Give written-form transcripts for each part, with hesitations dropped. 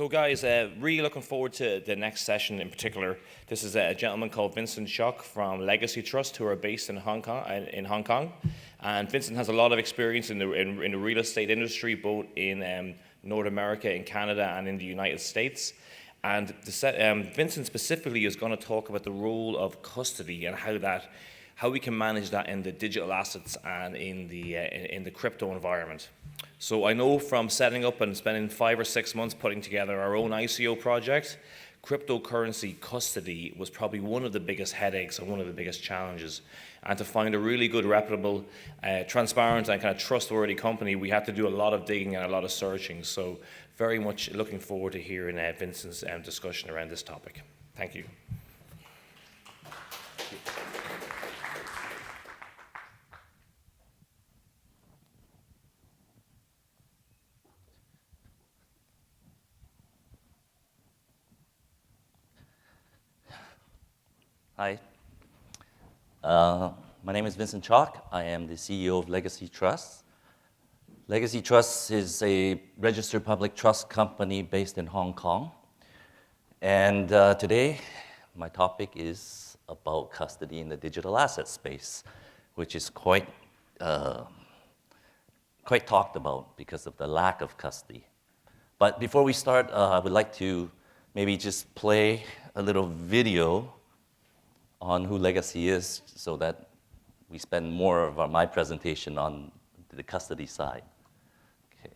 So guys, really looking forward to the next session in particular. This is a gentleman called Vincent Schock from Legacy Trust, who are based in Hong Kong. And Vincent has a lot of experience in the real estate industry, both in North America, in Canada, and in the United States. And Vincent specifically is going to talk about the role of custody and how we can manage that in the digital assets and in the crypto environment. So I know from setting up and spending 5 or 6 months putting together our own ICO project, cryptocurrency custody was probably one of the biggest headaches and one of the biggest challenges. And to find a really good, reputable, transparent, and kind of trustworthy company, we had to do a lot of digging and a lot of searching. So very much looking forward to hearing Vincent's discussion around this topic. Thank you. Hi. My name is Vincent Schock. I am the CEO of Legacy Trust. Legacy Trust is a registered public trust company based in Hong Kong. And today, my topic is about custody in the digital asset space, which is quite talked about because of the lack of custody. But before we start, I would like to maybe just play a little video on who Legacy is so that we spend more of my presentation on the custody side. Okay.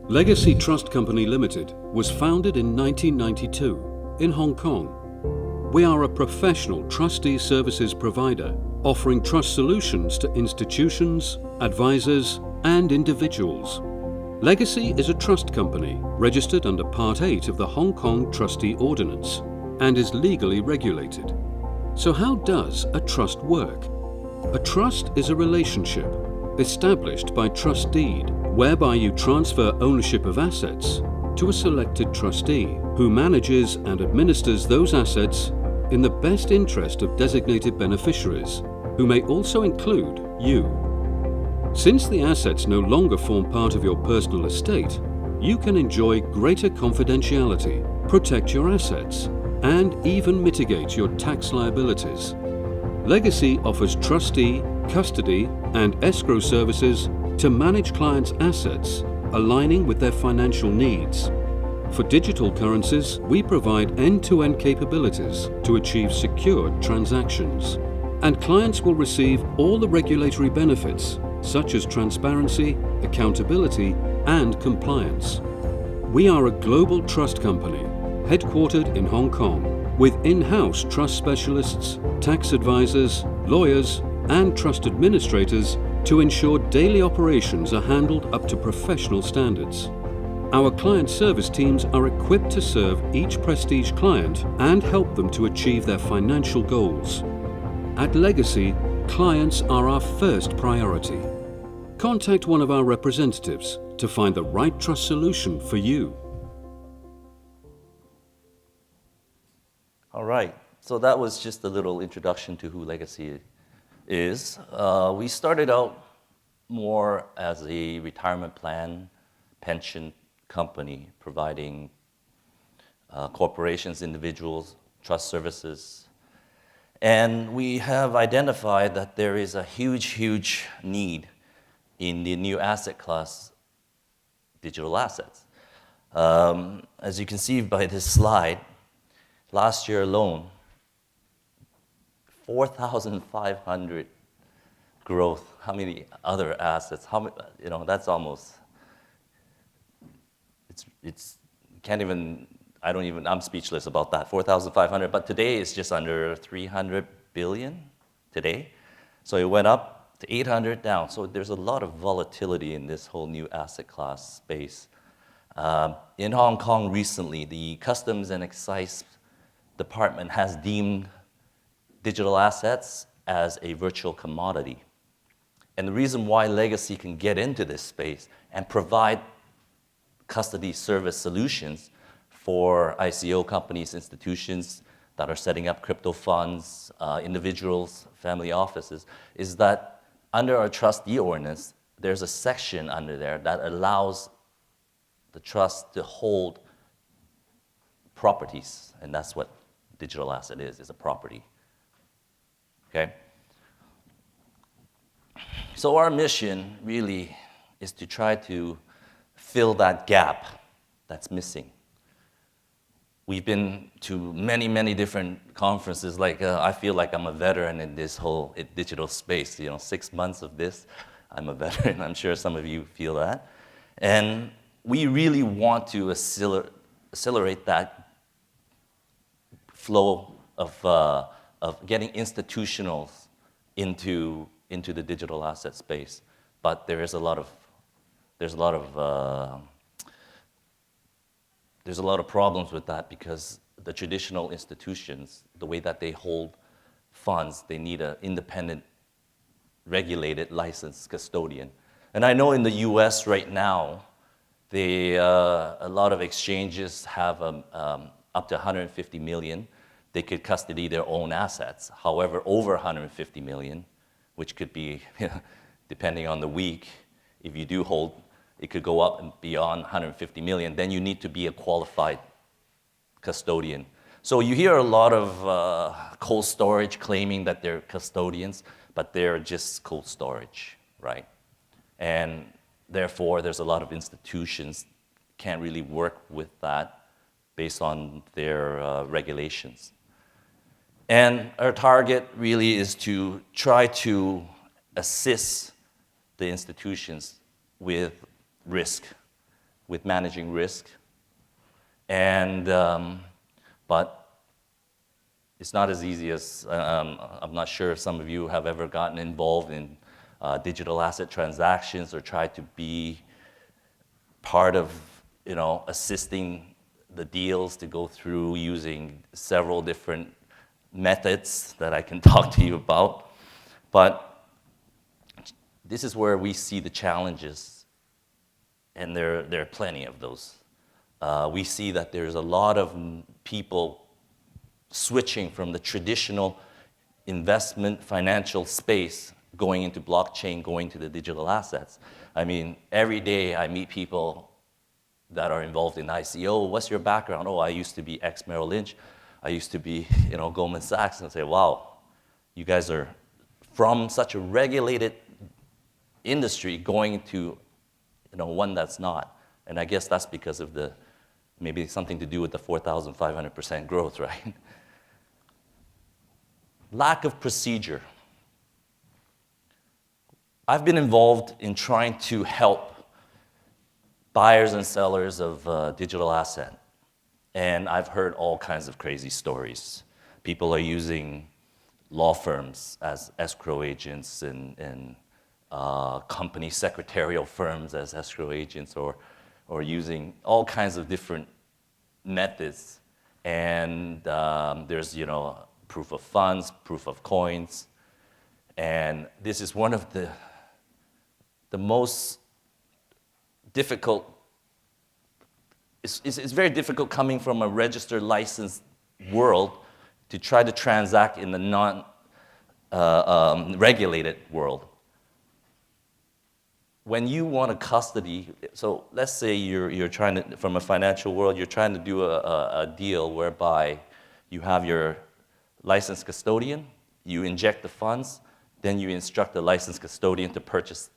Legacy Trust Company Limited was founded in 1992 in Hong Kong. We are a professional trustee services provider offering trust solutions to institutions, advisors, and individuals. Legacy is a trust company registered under Part 8 of the Hong Kong Trustee Ordinance and is legally regulated. So how does a trust work? A trust is a relationship established by trust deed, whereby you transfer ownership of assets to a selected trustee who manages and administers those assets in the best interest of designated beneficiaries, who may also include you. Since the assets no longer form part of your personal estate, you can enjoy greater confidentiality, protect your assets, and even mitigate your tax liabilities. Legacy offers trustee, custody, and escrow services to manage clients' assets, aligning with their financial needs. For digital currencies, we provide end-to-end capabilities to achieve secured transactions. And clients will receive all the regulatory benefits, such as transparency, accountability, and compliance. We are a global trust company headquartered in Hong Kong, with in-house trust specialists, tax advisors, lawyers, and trust administrators to ensure daily operations are handled up to professional standards. Our client service teams are equipped to serve each prestige client and help them to achieve their financial goals. At Legacy, clients are our first priority. Contact one of our representatives to find the right trust solution for you. All right, so that was just a little introduction to who Legacy is. We started out more as a retirement plan, pension company, providing corporations, individuals, trust services. And we have identified that there is a huge need in the new asset class, digital assets. As you can see by this slide, last year alone, 4,500 growth. How many other assets? That's almost, I'm speechless about that, 4,500. But today it's just under 300 billion today. So it went up to 800 down. So there's a lot of volatility in this whole new asset class space. In Hong Kong recently, the Customs and Excise Department has deemed digital assets as a virtual commodity. And the reason why Legacy can get into this space and provide custody service solutions for ICO companies, institutions that are setting up crypto funds, individuals, family offices, is that under our trustee ordinance, there's a section under there that allows the trust to hold properties, and that's what digital asset is a property. Okay? So our mission really is to try to fill that gap that's missing. We've been to many, many different conferences. Like I feel like I'm a veteran in this whole digital space. 6 months of this, I'm a veteran. I'm sure some of you feel that. And we really want to accelerate that flow of getting institutionals into the digital asset space. But there's a lot of problems with that, because the traditional institutions, the way that they hold funds, they need an independent, regulated, licensed custodian. And I know in the US right now, a lot of exchanges have up to 150 million. They could custody their own assets. However, over 150 million, which could be, depending on the week, if you do hold, it could go up and beyond 150 million, then you need to be a qualified custodian. So you hear a lot of cold storage claiming that they're custodians, but they're just cold storage, right? And therefore, there's a lot of institutions can't really work with that based on their regulations. And our target really is to try to assist the institutions with risk, with managing risk. And, but it's not as easy as, I'm not sure if some of you have ever gotten involved in digital asset transactions or tried to be part of, assisting the deals to go through using several different methods that I can talk to you about. But this is where we see the challenges, and there are plenty of those. We see that there's a lot of people switching from the traditional investment financial space, going into blockchain, going to the digital assets. I mean, every day I meet people that are involved in ICO. What's your background? Oh, I used to be ex-Merrill Lynch. I used to be, Goldman Sachs. And I say, wow, you guys are from such a regulated industry going to, one that's not. And I guess that's because of maybe something to do with the 4,500% growth, right? Lack of procedure. I've been involved in trying to help buyers and sellers of digital asset. And I've heard all kinds of crazy stories. People are using law firms as escrow agents and company secretarial firms as escrow agents, or using all kinds of different methods. And there's, proof of funds, proof of coins. And this is one of the most difficult. It's very difficult coming from a registered licensed world to try to transact in the non-regulated world. When you want a custody, so let's say you're trying to, from a financial world, you're trying to do a deal whereby you have your licensed custodian, you inject the funds, then you instruct the licensed custodian to purchase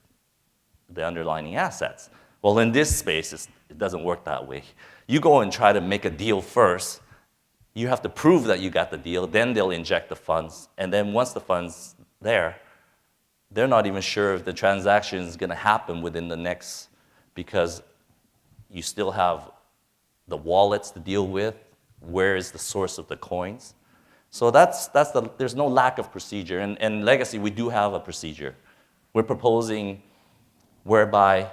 the underlying assets. Well, in this space, it doesn't work that way. You go and try to make a deal first. You have to prove that you got the deal. Then they'll inject the funds. And then once the fund's there, they're not even sure if the transaction is going to happen within the next, because you still have the wallets to deal with. Where is the source of the coins? So there's no lack of procedure. And Legacy, we do have a procedure. We're proposing whereby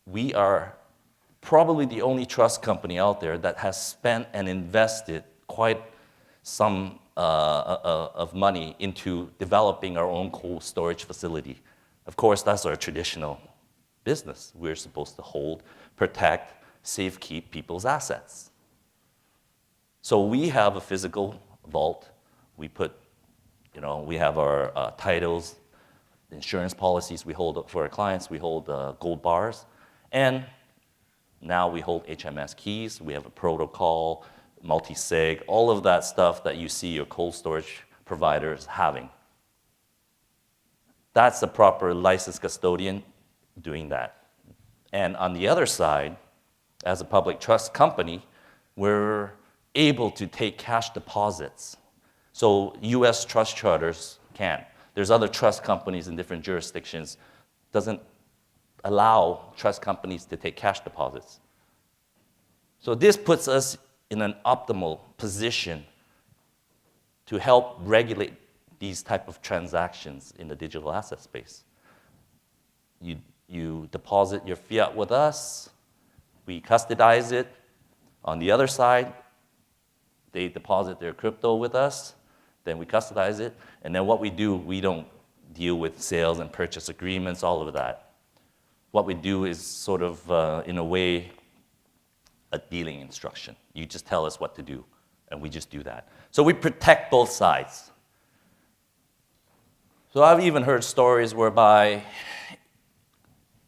we are probably the only trust company out there that has spent and invested quite some of money into developing our own cold storage facility. Of course, that's our traditional business. We're supposed to hold, protect, safekeep people's assets. So we have a physical vault. We have our titles, insurance policies we hold for our clients. We hold gold bars. And Now we hold HMS keys, we have a protocol, multi-sig, all of that stuff that you see your cold storage providers having. That's a proper licensed custodian doing that. And on the other side, as a public trust company, we're able to take cash deposits. So US trust charters can't. There's other trust companies in different jurisdictions doesn't allow trust companies to take cash deposits. So this puts us in an optimal position to help regulate these type of transactions in the digital asset space. You deposit your fiat with us, we custodize it. On the other side, they deposit their crypto with us, then we custodize it, and then what we do, we don't deal with sales and purchase agreements, all of that. What we do is sort of, in a way, a dealing instruction. You just tell us what to do, and we just do that. So we protect both sides. So I've even heard stories whereby,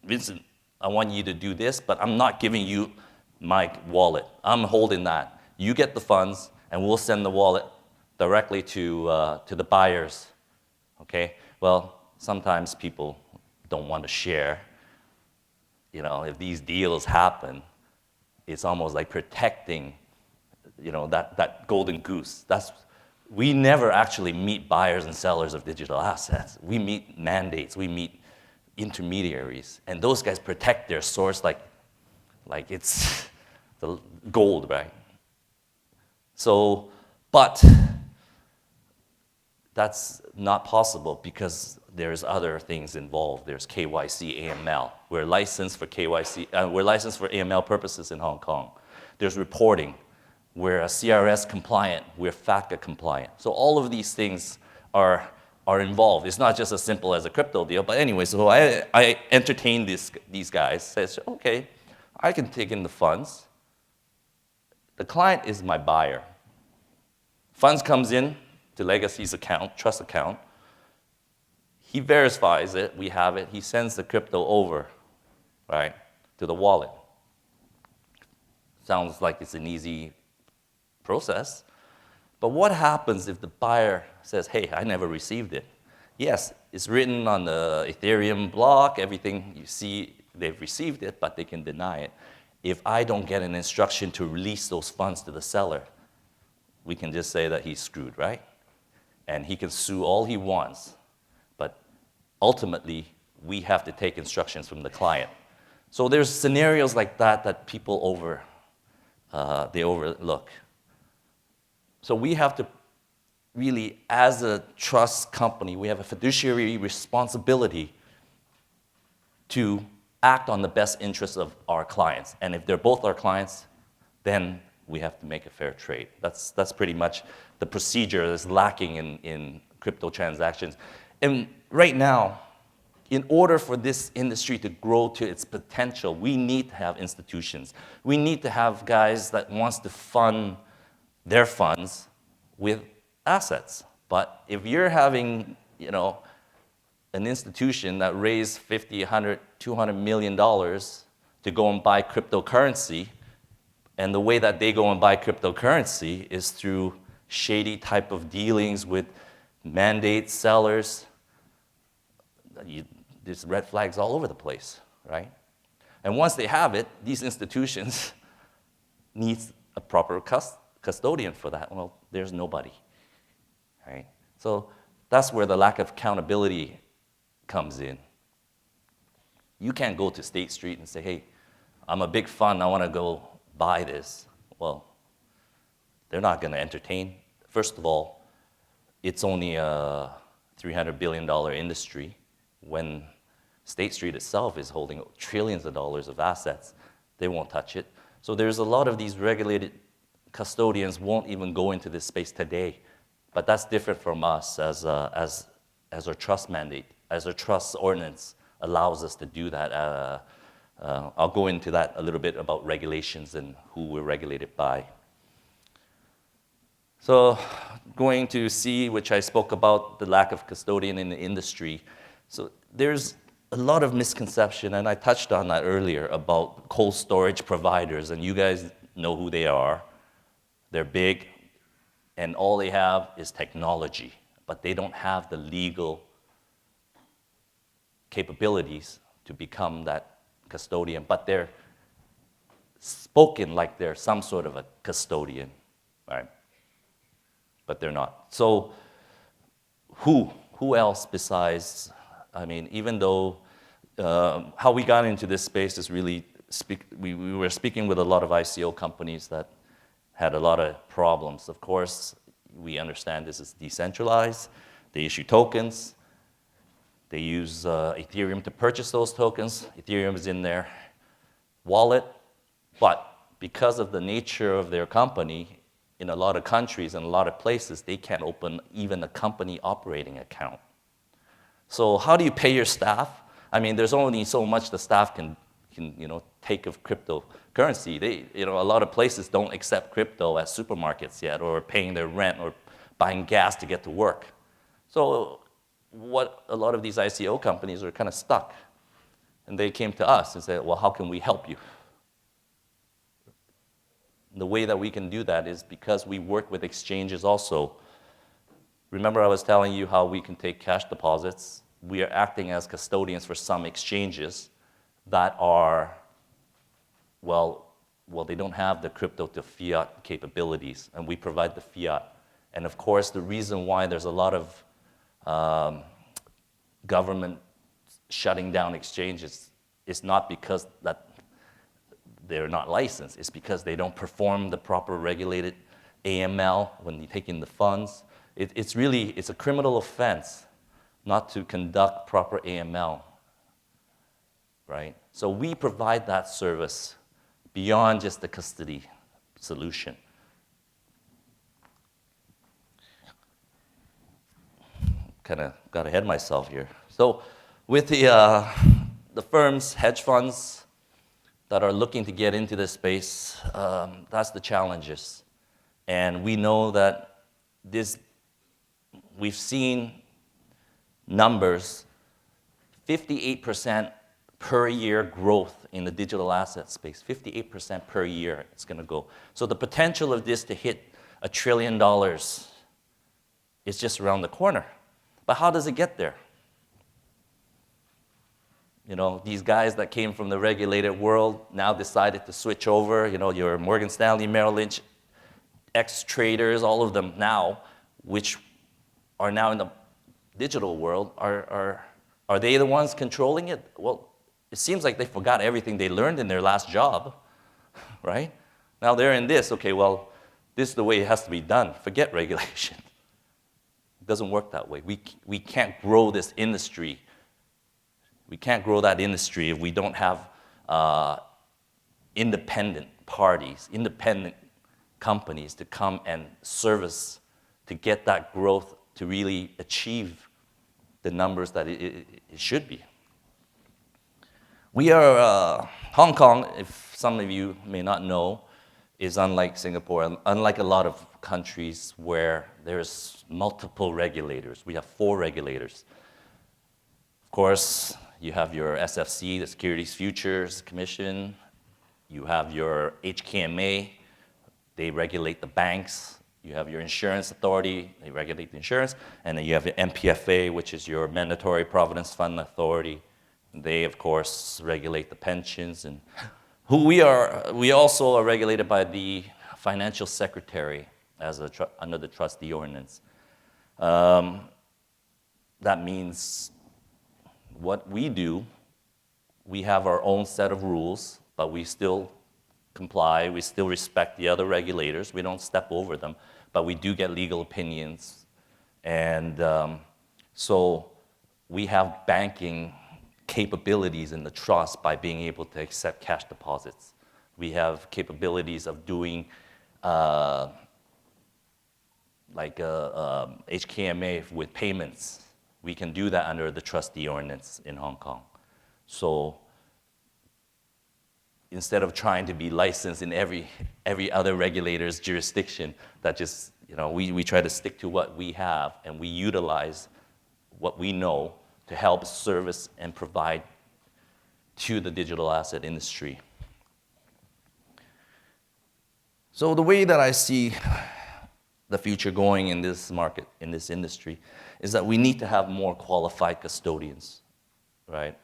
Vincent, I want you to do this, but I'm not giving you my wallet. I'm holding that. You get the funds, and we'll send the wallet directly to the buyers, okay? Well, sometimes people don't want to share. You know, if these deals happen, it's almost like protecting, you know, that golden goose. We never actually meet buyers and sellers of digital assets. We meet mandates, we meet intermediaries, and those guys protect their source like it's the gold, right? So, but that's not possible because there's other things involved. There's KYC, AML. We're licensed for KYC. We're licensed for AML purposes in Hong Kong. There's reporting. We're a CRS compliant. We're FATCA compliant. So all of these things are involved. It's not just as simple as a crypto deal. But anyway, so I entertain these guys. Says, okay, I can take in the funds. The client is my buyer. Funds comes in to Legacy's account, trust account. He verifies it, we have it, he sends the crypto over, right, to the wallet. Sounds like it's an easy process. But what happens if the buyer says, hey, I never received it? Yes, it's written on the Ethereum block, everything you see, they've received it, but they can deny it. If I don't get an instruction to release those funds to the seller, we can just say that he's screwed, right? And he can sue all he wants. But ultimately, we have to take instructions from the client. So there's scenarios like that people overlook. So we have to really, as a trust company, we have a fiduciary responsibility to act on the best interests of our clients. And if they're both our clients, then we have to make a fair trade. That's pretty much the procedure that's lacking in crypto transactions. And right now, in order for this industry to grow to its potential, we need to have institutions. We need to have guys that wants to fund their funds with assets. But if you're having, you know, an institution that raised 50, 100, 200 million dollars to go and buy cryptocurrency, and the way that they go and buy cryptocurrency is through shady type of dealings with mandate sellers, there's red flags all over the place, right? And once they have it, these institutions need a proper custodian for that. Well, there's nobody, right? So that's where the lack of accountability comes in. You can't go to State Street and say, hey, I'm a big fund, I want to go buy this. Well, they're not going to entertain. First of all, it's only a $300 billion industry when State Street itself is holding trillions of dollars of assets. They won't touch it. So there's a lot of these regulated custodians won't even go into this space today. But that's different from us as our trust mandate, as our trust ordinance allows us to do that. I'll go into that a little bit about regulations and who we're regulated by. So going to C, which I spoke about, the lack of custodian in the industry. So there's a lot of misconception, and I touched on that earlier about cold storage providers, and you guys know who they are. They're big, and all they have is technology, but they don't have the legal capabilities to become that custodian, but they're spoken like they're some sort of a custodian, right? But they're not. So who else besides, I mean, even though how we got into this space is really, we were speaking with a lot of ICO companies that had a lot of problems. Of course, we understand this is decentralized. They issue tokens. They use Ethereum to purchase those tokens. Ethereum is in their wallet. But because of the nature of their company, in a lot of countries and a lot of places, they can't open even a company operating account. So how do you pay your staff? I mean, there's only so much the staff can take of cryptocurrency. A lot of places don't accept crypto at supermarkets yet, or paying their rent, or buying gas to get to work. So what a lot of these ICO companies are kind of stuck. And they came to us and said, well, how can we help you? The way that we can do that is because we work with exchanges also. Remember I was telling you how we can take cash deposits? We are acting as custodians for some exchanges that are, well, they don't have the crypto to fiat capabilities, and we provide the fiat. And of course, the reason why there's a lot of government shutting down exchanges is not because that they're not licensed. It's because they don't perform the proper regulated AML when you take in the funds. It's a criminal offense not to conduct proper AML, right? So we provide that service beyond just the custody solution. Kind of got ahead of myself here. So with the firms, hedge funds that are looking to get into this space, that's the challenges. And we know that we've seen numbers, 58% per year growth in the digital asset space, 58% per year it's going to go. So the potential of this to hit $1 trillion is just around the corner. But how does it get there? These guys that came from the regulated world now decided to switch over. Your Morgan Stanley, Merrill Lynch, ex-traders, all of them now, which are now in the digital world, are they the ones controlling it? Well, it seems like they forgot everything they learned in their last job, right? Now they're in this. Okay, well, this is the way it has to be done. Forget regulation. It doesn't work that way. We can't grow this industry. We can't grow that industry if we don't have independent parties, independent companies to come and service to get that growth to really achieve the numbers that it should be. We are, Hong Kong, if some of you may not know, is unlike Singapore, unlike a lot of countries where there's multiple regulators. We have 4 regulators. Of course, you have your SFC, the Securities Futures Commission. You have your HKMA, they regulate the banks. You have your insurance authority, they regulate the insurance. And then you have the MPFA, which is your Mandatory Provident Fund Authority. They, of course, regulate the pensions. And we also are regulated by the Financial Secretary under the trustee ordinance. That means what we do, we have our own set of rules, but we still comply, we still respect the other regulators, we don't step over them, but we do get legal opinions. And so we have banking capabilities in the trust by being able to accept cash deposits. We have capabilities of doing HKMA with payments. We can do that under the trustee ordinance in Hong Kong. So instead of trying to be licensed in every other regulator's jurisdiction, that we try to stick to what we have, and we utilize what we know to help service and provide to the digital asset industry. So the way that I see the future going in this market, in this industry, is that we need to have more qualified custodians, right?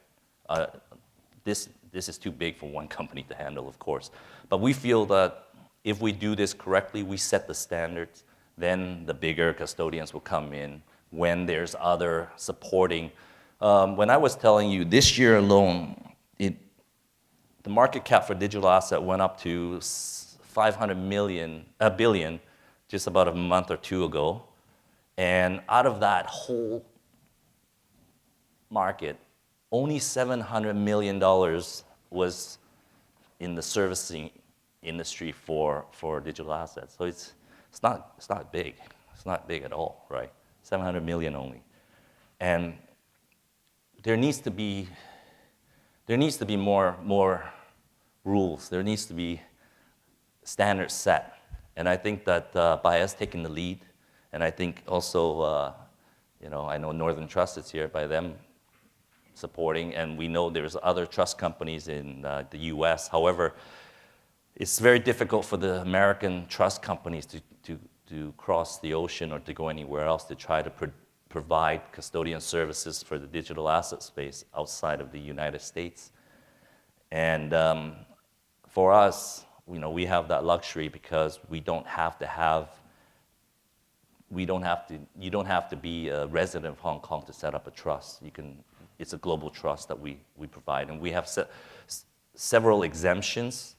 This is too big for one company to handle, of course. But we feel that if we do this correctly, we set the standards, then the bigger custodians will come in when there's other supporting. When I was telling you, this year alone, the market cap for digital asset went up to 500 billion just about a month or two ago. And out of that whole market, only $700 million was in the servicing industry for digital assets. So it's not big. It's not big at all, right? 700 million only. And there needs to be more rules. There needs to be standards set. And I think that by us taking the lead, and I think also, I know Northern Trust is here, by them supporting, and we know there's other trust companies in the US. However, it's very difficult for the American trust companies to cross the ocean or to go anywhere else to try to provide custodian services for the digital asset space outside of the United States. And for us, we have that luxury because you don't have to be a resident of Hong Kong to set up a trust. It's a global trust that we provide. And we have several exemptions,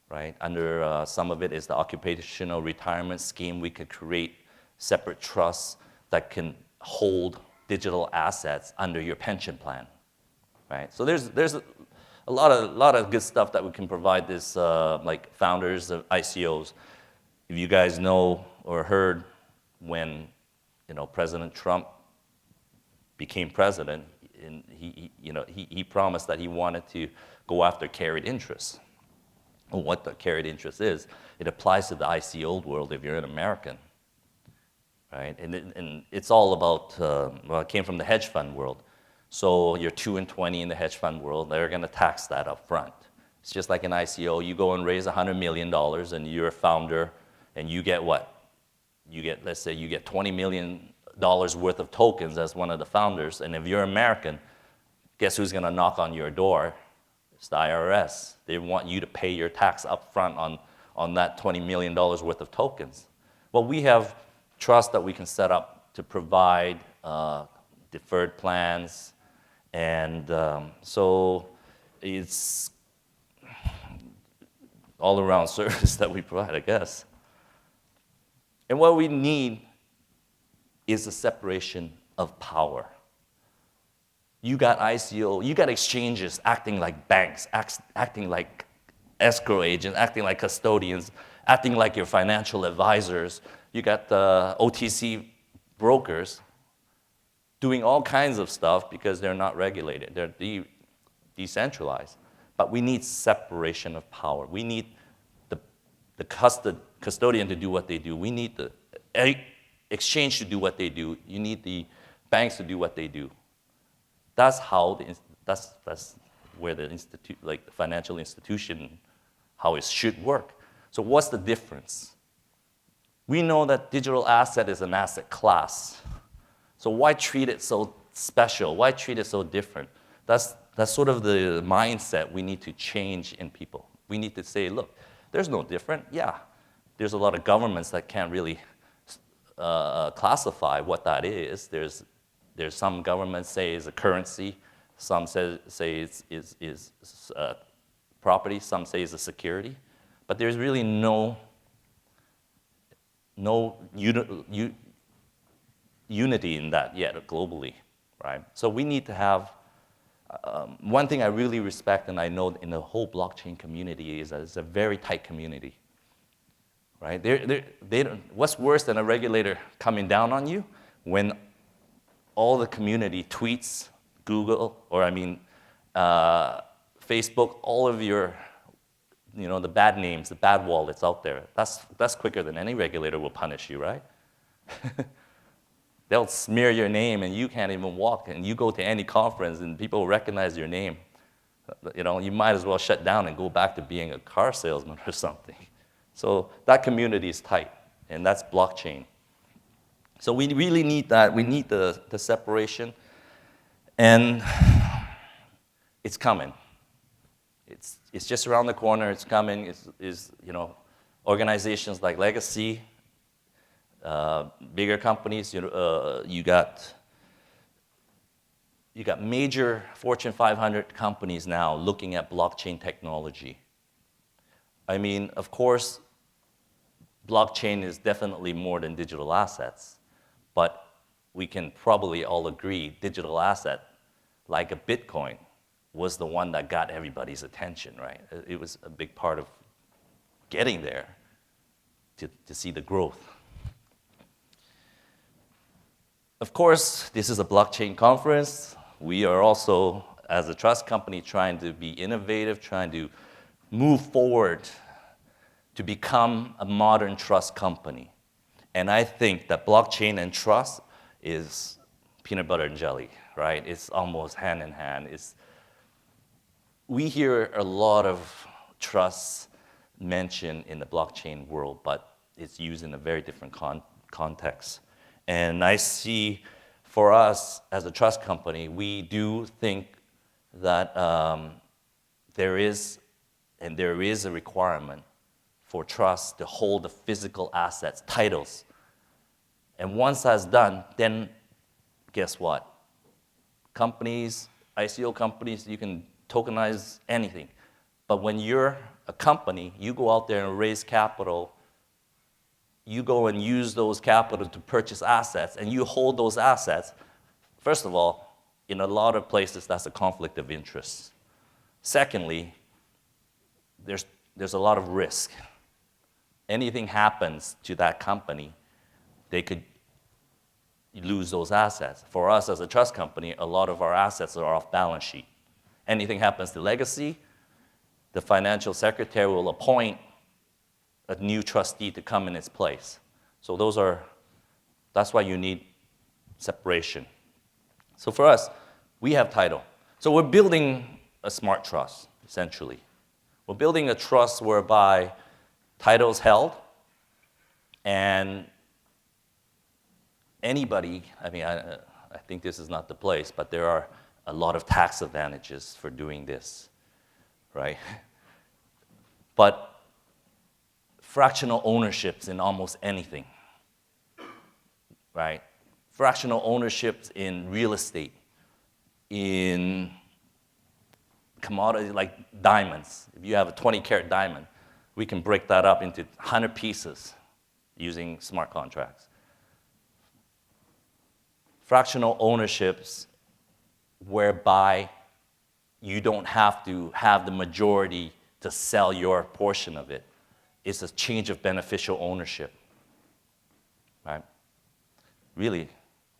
right? Under some of it is the occupational retirement scheme. We could create separate trusts that can hold digital assets under your pension plan, right? So there's a lot of good stuff that we can provide this, like founders of ICOs. If you guys know or heard when, President Trump became president, and he promised that he wanted to go after carried interest. And what the carried interest is, it applies to the ICO world if you're an American, right? And it's all about, it came from the hedge fund world. So you're 2 and 20 in the hedge fund world, they're going to tax that up front. It's just like an ICO. You go and raise $100 million, and you're a founder, and you get what? Let's say you get $20 million worth of tokens as one of the founders, and if you're American, guess who's going to knock on your door? It's the IRS. They want you to pay your tax up front on that $20 million worth of tokens. Well, we have trusts that we can set up to provide deferred plans, and so it's all-around service that we provide, I guess. And what we need is a separation of power. You got ICO, you got exchanges acting like banks, acting like escrow agents, acting like custodians, acting like your financial advisors. You got the OTC brokers doing all kinds of stuff because they're not regulated. They're decentralized. But we need separation of power. We need the custodian to do what they do. We need the exchange to do what they do. You need the banks to do what they do. That's how that's where the the financial institution, how it should work. So what's the difference? We know that digital asset is an asset class. So why treat it so special? Why treat it so different? That's sort of the mindset we need to change in people. We need to say, look, there's no different. Yeah, there's a lot of governments that can't really classify what that is. There's some governments say it's a currency, some say it's property, some say it's a security, but there's really no unity in that yet globally, right? So we need to have, one thing I really respect and I know in the whole blockchain community is that it's a very tight community, right? What's worse than a regulator coming down on you when all the community tweets, Google, or Facebook, all of your, the bad names, the bad wallets out there. That's quicker than any regulator will punish you, right? they'll smear your name and you can't even walk. And you go to any conference and people recognize your name. You know, you might as well shut down and go back to being a car salesman or something. So that community is tight, and that's blockchain. So we really need that. We need the separation, and it's coming. It's just around the corner. It's coming. You know, organizations like Legacy, bigger companies. You got major Fortune 500 companies now looking at blockchain technology. I mean, of course, blockchain is definitely more than digital assets, but we can probably all agree digital asset, like a Bitcoin, was the one that got everybody's attention, right? It was a big part of getting there to see the growth. Of course, this is a blockchain conference. We are also, as a trust company, trying to be innovative, trying to move forward to become a modern trust company. And I think that blockchain and trust is peanut butter and jelly, right? It's almost hand in hand. We hear a lot of trust mentioned in the blockchain world, but it's used in a very different context. And I see, for us as a trust company, we do think that there is a requirement for trust to hold the physical assets, titles. And once that's done, then guess what? Companies, ICO companies, you can tokenize anything. But when you're a company, you go out there and raise capital, you go and use those capital to purchase assets, and you hold those assets. First of all, in a lot of places, that's a conflict of interest. Secondly, there's a lot of risk. Anything happens to that company, they could lose those assets. For us as a trust company, a lot of our assets are off balance sheet. Anything happens to Legacy, the financial secretary will appoint a new trustee to come in its place. So that's why you need separation. So for us, we have title. So we're building a smart trust, essentially. We're building a trust whereby title's held, and anybody, I mean, I think this is not the place, but there are a lot of tax advantages for doing this, right? But fractional ownerships in almost anything, right? Fractional ownerships in real estate, in commodities like diamonds. If you have a 20-carat diamond, we can break that up into 100 pieces using smart contracts. Fractional ownerships whereby you don't have to have the majority to sell your portion of it. It's a change of beneficial ownership, right? Really,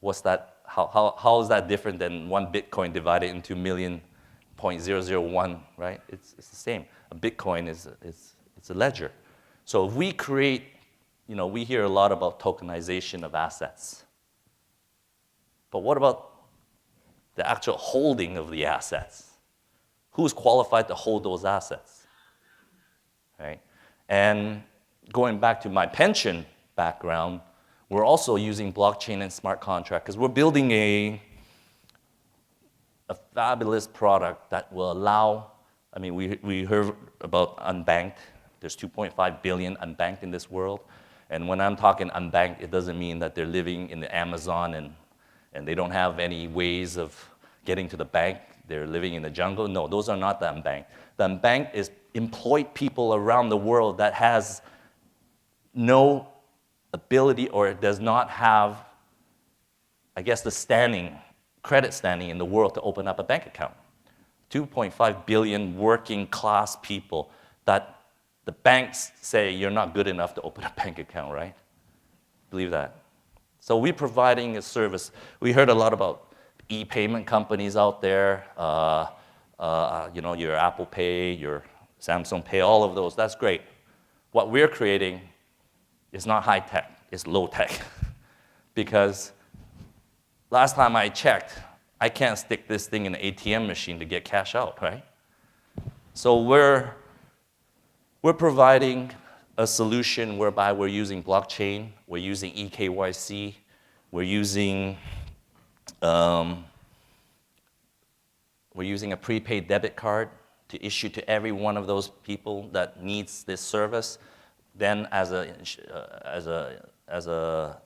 what's that? How is that different than one Bitcoin divided into 1,000,000.001, right? It's the same. A Bitcoin is a ledger. So if we create, we hear a lot about tokenization of assets. But what about the actual holding of the assets? Who's qualified to hold those assets, right? And going back to my pension background, we're also using blockchain and smart contract because we're building a fabulous product that will allow, I mean, we heard about unbanked. There's 2.5 billion unbanked in this world. And when I'm talking unbanked, it doesn't mean that they're living in the Amazon and they don't have any ways of getting to the bank. They're living in the jungle. No, those are not the unbanked. The unbanked is employed people around the world that has no ability or does not have, I guess, the credit standing in the world to open up a bank account. 2.5 billion working class people that the banks say you're not good enough to open a bank account, right? Believe that. So we're providing a service. We heard a lot about e-payment companies out there, your Apple Pay, your Samsung Pay, all of those. That's great. What we're creating is not high tech, it's low tech. Because last time I checked, I can't stick this thing in an ATM machine to get cash out, right? So we're providing a solution whereby we're using blockchain, we're using eKYC, we're using a prepaid debit card to issue to every one of those people that needs this service. Then as a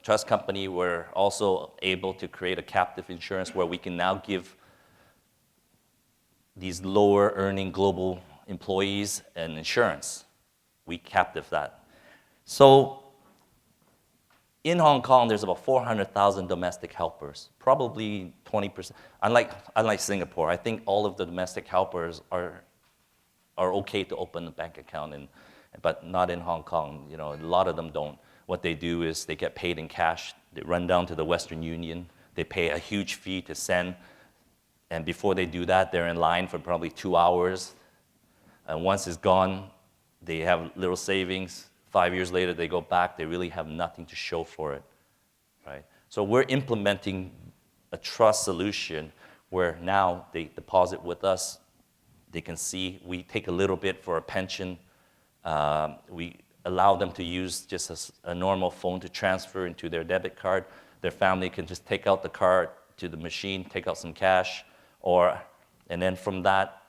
trust company, we're also able to create a captive insurance where we can now give these lower earning global employees an insurance. We captive that. So in Hong Kong, there's about 400,000 domestic helpers, probably 20%. Unlike Singapore, I think all of the domestic helpers are okay to open a bank account, but not in Hong Kong. You know, a lot of them don't. What they do is they get paid in cash. They run down to the Western Union. They pay a huge fee to send. And before they do that, they're in line for probably 2 hours. And once it's gone, they have little savings. 5 years later, they go back. They really have nothing to show for it, right? So we're implementing a trust solution where now they deposit with us. They can see we take a little bit for a pension. We allow them to use just a normal phone to transfer into their debit card. Their family can just take out the card to the machine, take out some cash, and then from that,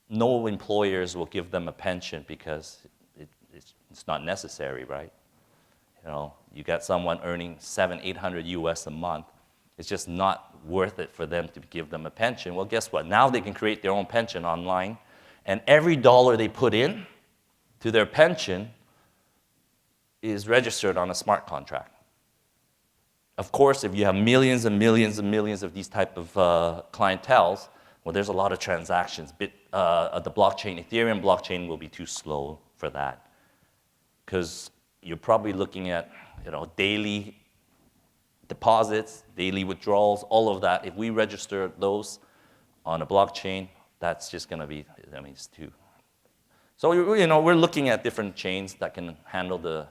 no employers will give them a pension because it's not necessary, right? You know, you got someone earning $700-800 US a month. It's just not worth it for them to give them a pension. Well, guess what? Now they can create their own pension online, and every dollar they put in to their pension is registered on a smart contract. Of course, if you have millions and millions and millions of these type of clienteles, well, there's a lot of transactions. The blockchain, Ethereum blockchain will be too slow for that, because you're probably looking at, you know, daily deposits, daily withdrawals, all of that. If we register those on a blockchain, that's just going to be, I mean, it's too. So, you know, we're looking at different chains that can handle the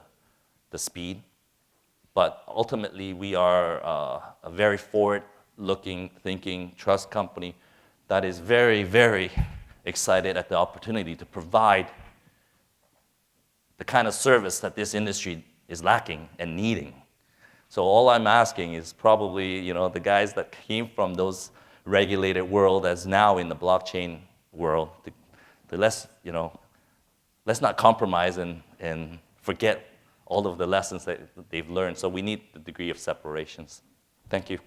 speed. But ultimately, we are a very forward-looking, thinking trust company that is very, very excited at the opportunity to provide the kind of service that this industry is lacking and needing. So all I'm asking is probably, you know, the guys that came from those regulated world as now in the blockchain world, to let's not compromise and forget all of the lessons that they've learned. So we need the degree of separations. Thank you.